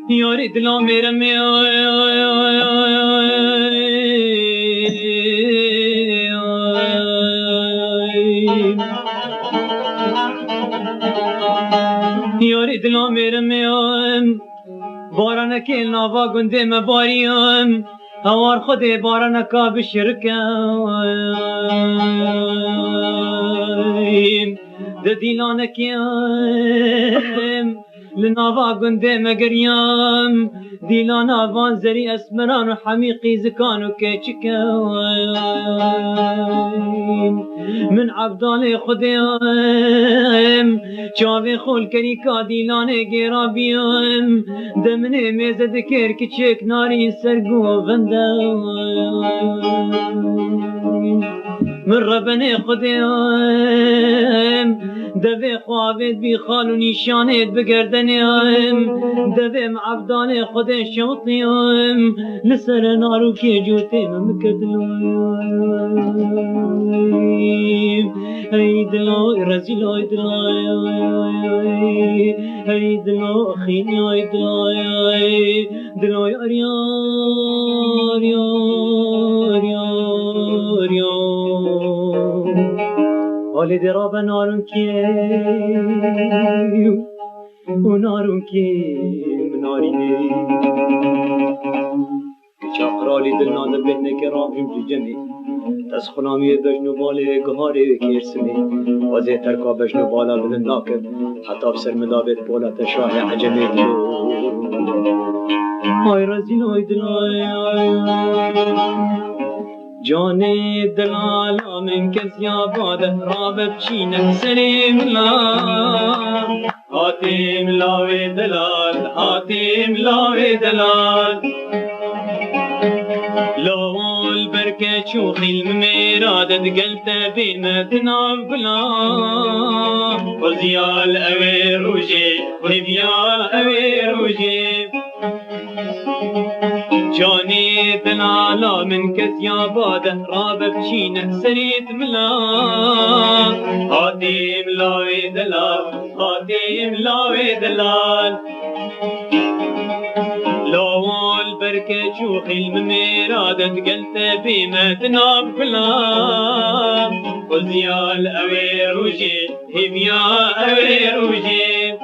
یاری دلا میرم یاری دلا میرم باران که نوا گنده مباریم هوار خود باران کا بشرکم ددیلان کیم لناوا گنده مگریم دیلان آوان زری اسمران و حمیقی زکان و کچکم من عبدال خودیم چاوی خول کری کا دیلان گیرا بیم دمنه میزه دکر کچک ناری سرگو غندم من ربنه خودیم دوی خوابت بی خال و نیشانت بگردنیم دویم عبدان خود شوطیم لسر نارو که جوتیم مکدلویم ای دلوی رزیل ای دلوی ای دلو خیلی ای دلوی دلوی اریار یار یار یار حالی دراب نارون کیم و نارون کیم نارینه چاقرالی دل نادر بهنه که رابیم تو جمعی دست خنامی بجنو باله گهاره کرسمه وزه ترکا بجنو بالا بلن ناکب حتی بسر مدابت بولت شاه عجمه آی رزیل آی دلای جان دلالا من کسی آباده را بچینه سلیم لا حاتم لاوی دلال حاتم لاوی دلال لول برکه چو خیلم میرادت قلت بینتنا بلا وزیال اوی روژه وزیال اوی روژه جانی دلالا من کسی آباده را بچینه سریت ملا حاتم لاوی دلال حاتم لاوی دلال لول برکه چو خیلم میرادت قلت بیمتنا بلا وزیال اوی روژه هبیا اوی روژه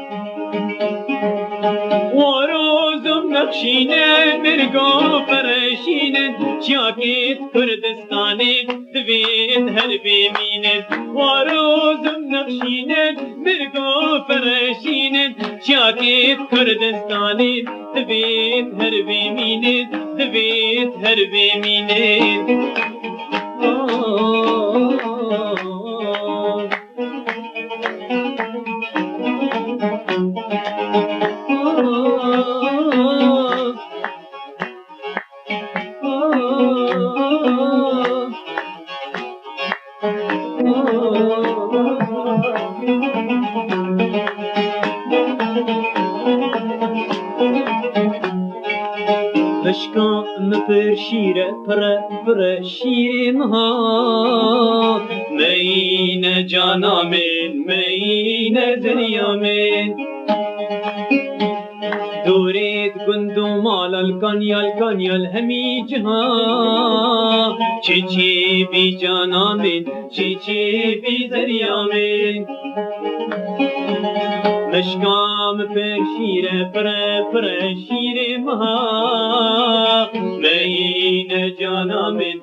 وروزم نقشینه مرگو فرشینه چاکیت کردستانی دوید هر بیمینه وروزم نقشینه مرگو فرشینه چاکیت کردستانی دوید هر بیمینه دوید هر بیمینه بشکام پر شیره پر شیر مها مین جانا من مین دریا من دورید گندو مال الکانیال همی جهان چی بی جانا من چی بی دریا من مشکام پر شیر مها مین جانا من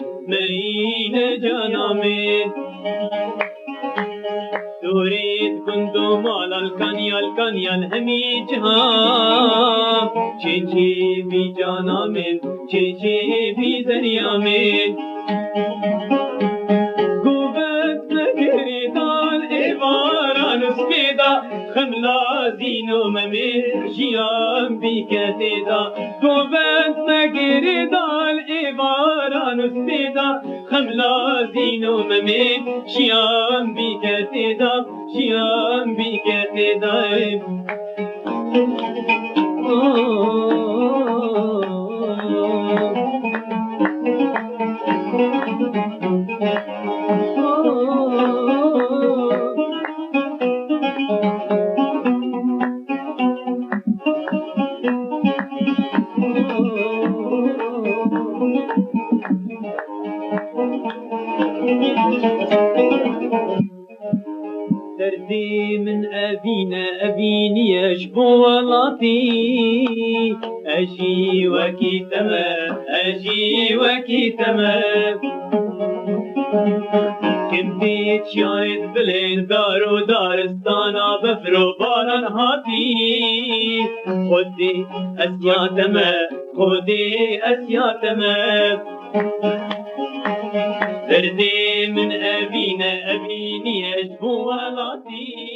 دورید گندو مال الکانیال همی جهان چی بی جانا من چی بی دریا من گوبت بیکتیدا گوبند مگیری دال ایواران استیدا خملا زینو ممین شیام بیکتیدا شیام بیکتیدا دردي من أبيني أشبو ولطي أجي وكي تمام أجي وكي تمام كم بيت شايد بلين دارو دارستانا بفرو باران هاتي خدي أسيا تمام خدي أسيا تمام دردي من أبيني أشبو ولطي